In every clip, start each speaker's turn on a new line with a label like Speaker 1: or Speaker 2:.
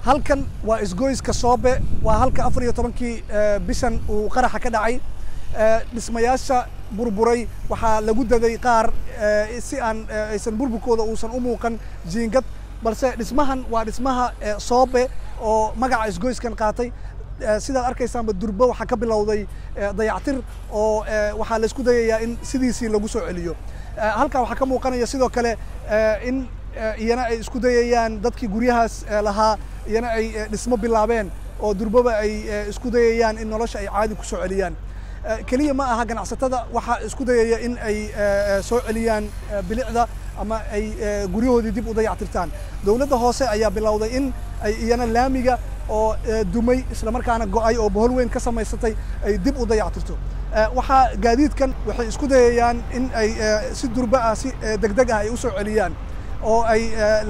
Speaker 1: halkan waa isgoyska Soobe waa halka 14kii bishan uu qaraxa ka dhacay dhismayaasha burburay waxa lagu daday qaar si aan aysan burburkooda uusan u muuqan jiingad balse dhismahan waa dhismaha Soobe oo magaca isgoyskan qaatay sidaad arkaysaanba durba waxa ka bilowday dayactir oo waxa la isku dayayaa in sidiisii lagu soo celiyo halka waxa ka muuqanaya sidoo kale in iyana ay isku dayayaan dadkii guryahaas lahaa iyana ay dhismo bilaabeen oo durbaba ay isku dayayaan in nolosha ay caadi ku soo celiyaan kaliya ma aha ganacsatada waxa isku dayaya in ay soo celiyaan bilicda ama ay guryahoodii dib u dayactirtaan dawladda hoose ayaa bilowday in ay iyana laamiga oo dumay isla markaana go'ay oo bohol weyn ka samaysatay ay dib u dayactirto waxa gaadiidkan waxay isku dayayaan in ay si durba ah si degdeg ah ay u soo celiyaan oo ay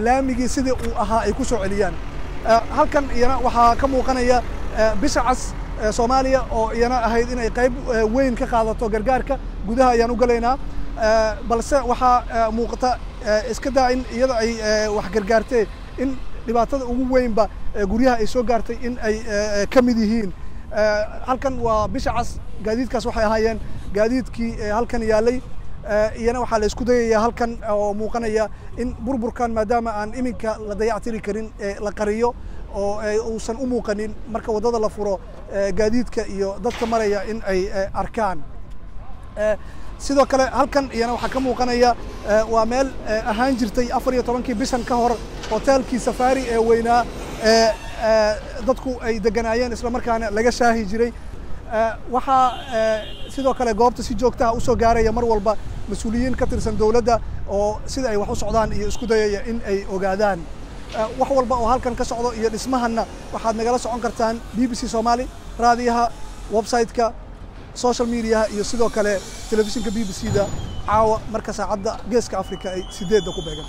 Speaker 1: laamigii sidii uu ahaa ay ku soo celiyaan halkan iyana waxaa ka muuqanaya bisha cas Soomaaliya oo iyana ahayd in ay qayb weyn ka qaadato gargaarka gudaha ayaan u galaynaa balse waxaa muuqata iska daa in iyada ay wax gargaartay in dhibaatada ugu weynba guryaha ay soo gaartay in ay ka mid yihiin halkan waa bisha cas gaadiidkaas waxay ahaayeen gaadiidkii halkan yaalay iyana waxaa la isku dayayaa halkan oo muuqanaya in burburkan maadaama aan iminka la dayactiri karin la qariyo oo uusan u muuqanin marka wadada la furo gaadiidka iyo dadka maraya in ay arkaan sidoo kale halkan iyana waxaa ka muuqanaya waa meel ahaan jirtay 14kii bishan ka hor hotelkii Safari ee weynaa dadku ay deganaayeen isla markaana laga shaahi jiray waxaa sidoo kale goobta si joogto ah u soo gaaraya mar walba mas'uuliyiin ka tirsan dawladda oo sida ay wax u socdaan iyo isku dayaya in ay ogaadaan wax walba oo halkan ka socdo iyo dhismahanna waxaad nagala socon kartaan BBC Somali raadiyaha website-ka social media iyo sidoo kale telefishinka BBC-da caawa marka saacadda geeska Afrika ay 8 ku beegan.